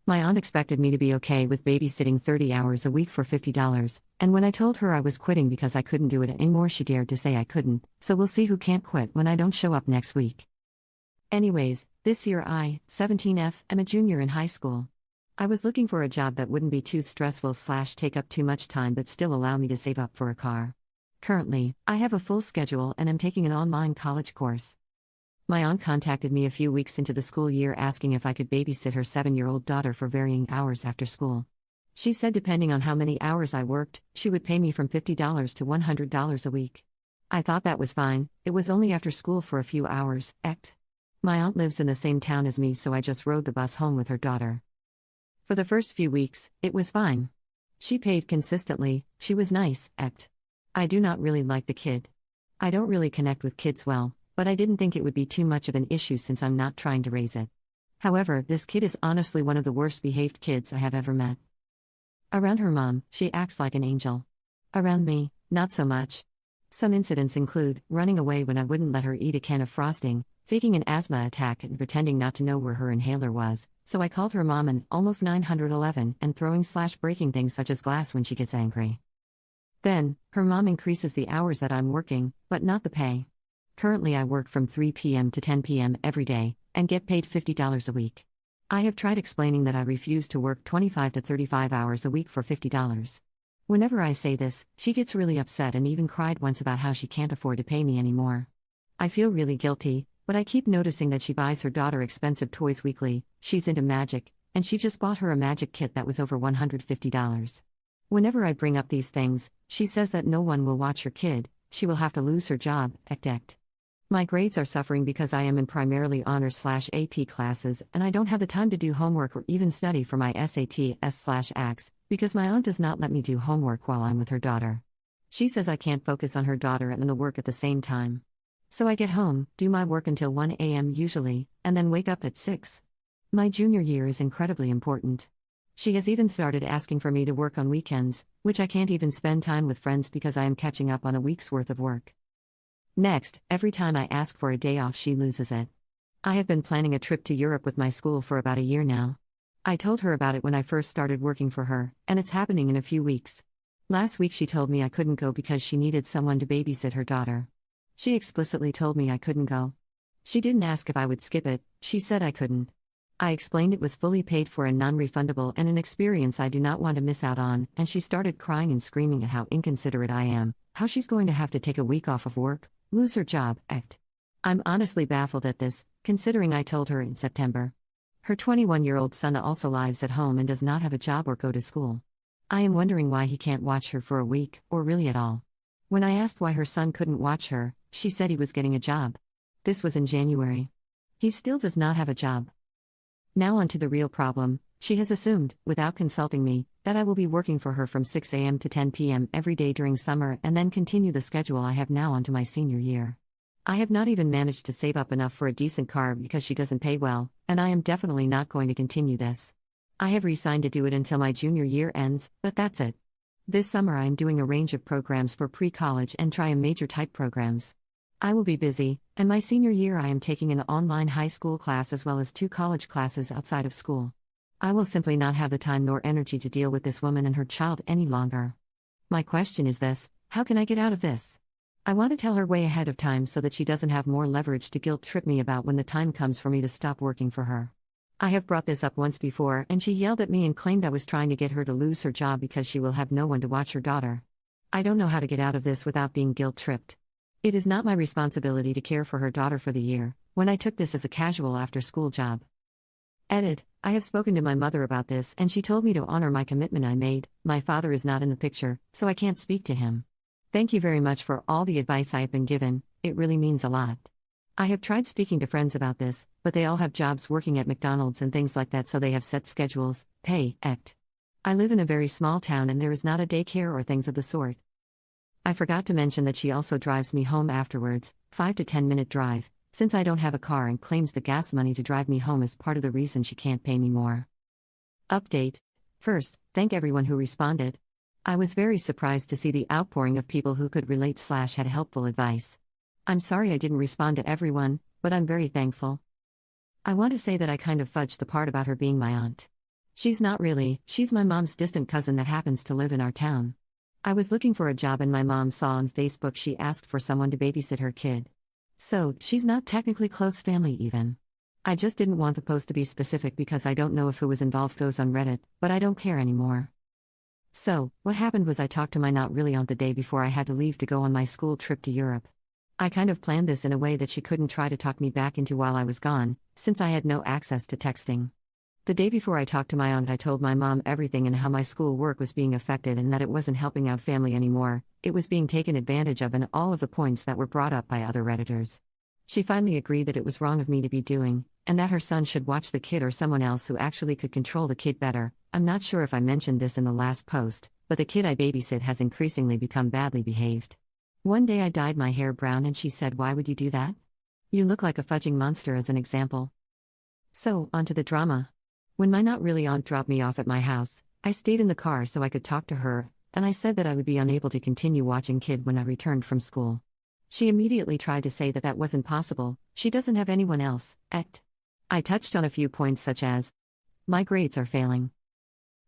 My aunt expected me to be okay with babysitting 30 hours a week for $50, and when I told her I was quitting because I couldn't do it anymore, she dared to say I couldn't, so we'll see who can't quit when I don't show up next week. Anyways, this year I, 17F, am a junior in high school. I was looking for a job that wouldn't be too stressful / take up too much time but still allow me to save up for a car. Currently, I have a full schedule and am taking an online college course. My aunt contacted me a few weeks into the school year asking if I could babysit her 7-year-old daughter for varying hours after school. She said depending on how many hours I worked, she would pay me from $50 to $100 a week. I thought that was fine, it was only after school for a few hours, ect. My aunt lives in the same town as me, so I just rode the bus home with her daughter. For the first few weeks, it was fine. She paid consistently, she was nice, ect. I do not really like the kid. I don't really connect with kids well, but I didn't think it would be too much of an issue since I'm not trying to raise it. However, this kid is honestly one of the worst behaved kids I have ever met. Around her mom, she acts like an angel. Around me, not so much. Some incidents include running away when I wouldn't let her eat a can of frosting, faking an asthma attack and pretending not to know where her inhaler was, so I called her mom an almost 911, and throwing / breaking things such as glass when she gets angry. Then, her mom increases the hours that I'm working, but not the pay. Currently I work from 3 p.m. to 10 p.m. every day, and get paid $50 a week. I have tried explaining that I refuse to work 25 to 35 hours a week for $50. Whenever I say this, she gets really upset and even cried once about how she can't afford to pay me anymore. I feel really guilty, but I keep noticing that she buys her daughter expensive toys weekly, she's into magic, and she just bought her a magic kit that was over $150. Whenever I bring up these things, she says that no one will watch her kid, she will have to lose her job, ect. My grades are suffering because I am in primarily honors / AP classes and I don't have the time to do homework or even study for my SATs/ACTs, because my aunt does not let me do homework while I'm with her daughter. She says I can't focus on her daughter and the work at the same time. So I get home, do my work until 1 a.m. usually, and then wake up at 6. My junior year is incredibly important. She has even started asking for me to work on weekends, which I can't even spend time with friends because I am catching up on a week's worth of work. Next, every time I ask for a day off, she loses it. I have been planning a trip to Europe with my school for about a year now. I told her about it when I first started working for her, and it's happening in a few weeks. Last week she told me I couldn't go because she needed someone to babysit her daughter. She explicitly told me I couldn't go. She didn't ask if I would skip it, she said I couldn't. I explained it was fully paid for and non-refundable and an experience I do not want to miss out on, and she started crying and screaming at how inconsiderate I am, how she's going to have to take a week off of work, lose her job, ect. I'm honestly baffled at this, considering I told her in September. Her 21-year-old son also lives at home and does not have a job or go to school. I am wondering why he can't watch her for a week, or really at all. When I asked why her son couldn't watch her, she said he was getting a job. This was in January. He still does not have a job. Now on to the real problem. She has assumed, without consulting me, that I will be working for her from 6 a.m. to 10 p.m. every day during summer and then continue the schedule I have now onto my senior year. I have not even managed to save up enough for a decent car because she doesn't pay well, and I am definitely not going to continue this. I have resigned to do it until my junior year ends, but that's it. This summer I am doing a range of programs for pre-college and major type programs. I will be busy, and my senior year I am taking an online high school class as well as 2 college classes outside of school. I will simply not have the time nor energy to deal with this woman and her child any longer. My question is this: how can I get out of this? I want to tell her way ahead of time so that she doesn't have more leverage to guilt trip me about when the time comes for me to stop working for her. I have brought this up once before and she yelled at me and claimed I was trying to get her to lose her job because she will have no one to watch her daughter. I don't know how to get out of this without being guilt tripped. It is not my responsibility to care for her daughter for the year, when I took this as a casual after-school job. Edit. I have spoken to my mother about this and she told me to honor my commitment I made. My father is not in the picture, so I can't speak to him. Thank you very much for all the advice I have been given, it really means a lot. I have tried speaking to friends about this, but they all have jobs working at McDonald's and things like that, so they have set schedules, pay, ect. I live in a very small town and there is not a daycare or things of the sort. I forgot to mention that she also drives me home afterwards, 5 to 10 minute drive, since I don't have a car, and claims the gas money to drive me home is part of the reason she can't pay me more. Update. First, thank everyone who responded. I was very surprised to see the outpouring of people who could relate / had helpful advice. I'm sorry I didn't respond to everyone, but I'm very thankful. I want to say that I kind of fudged the part about her being my aunt. She's not really, she's my mom's distant cousin that happens to live in our town. I was looking for a job and my mom saw on Facebook she asked for someone to babysit her kid. So, she's not technically close family even. I just didn't want the post to be specific because I don't know if who was involved goes on Reddit, but I don't care anymore. So, what happened was I talked to my not really aunt the day before I had to leave to go on my school trip to Europe. I kind of planned this in a way that she couldn't try to talk me back into while I was gone, since I had no access to texting. The day before I talked to my aunt, I told my mom everything and how my school work was being affected and that it wasn't helping out family anymore, it was being taken advantage of, and all of the points that were brought up by other Redditors. She finally agreed that it was wrong of me to be doing, and that her son should watch the kid or someone else who actually could control the kid better. I'm not sure if I mentioned this in the last post, but the kid I babysit has increasingly become badly behaved. One day I dyed my hair brown and she said, "Why would you do that? You look like a fudging monster," as an example. So, onto the drama. When my not really aunt dropped me off at my house, I stayed in the car so I could talk to her, and I said that I would be unable to continue watching kid when I returned from school. She immediately tried to say that that wasn't possible, she doesn't have anyone else, I touched on a few points such as, my grades are failing.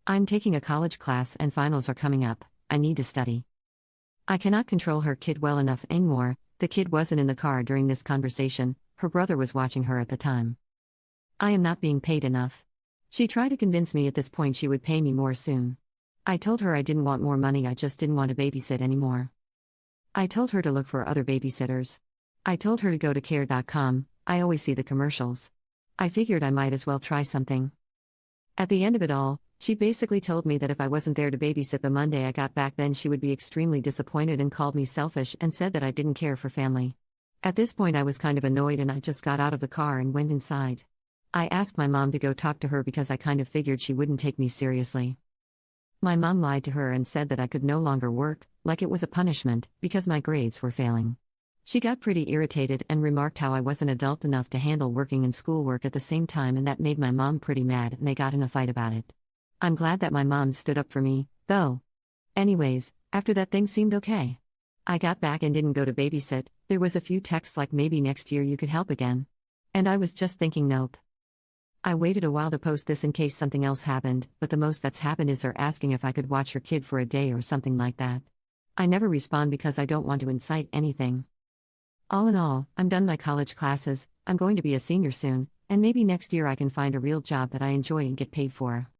I'm taking a college class and finals are coming up, I need to study. I cannot control her kid well enough anymore. The kid wasn't in the car during this conversation, her brother was watching her at the time. I am not being paid enough. She tried to convince me at this point she would pay me more soon. I told her I didn't want more money, I just didn't want to babysit anymore. I told her to look for other babysitters. I told her to go to care.com, I always see the commercials. I figured I might as well try something. At the end of it all, she basically told me that if I wasn't there to babysit the Monday I got back, then she would be extremely disappointed and called me selfish and said that I didn't care for family. At this point I was kind of annoyed and I just got out of the car and went inside. I asked my mom to go talk to her because I kind of figured she wouldn't take me seriously. My mom lied to her and said that I could no longer work, like it was a punishment, because my grades were failing. She got pretty irritated and remarked how I wasn't adult enough to handle working and schoolwork at the same time, and that made my mom pretty mad and they got in a fight about it. I'm glad that my mom stood up for me, though. Anyways, after that things seemed okay. I got back and didn't go to babysit, there was a few texts like maybe next year you could help again. And I was just thinking nope. I waited a while to post this in case something else happened, but the most that's happened is her asking if I could watch her kid for a day or something like that. I never respond because I don't want to incite anything. All in all, I'm done my college classes, I'm going to be a senior soon, and maybe next year I can find a real job that I enjoy and get paid for.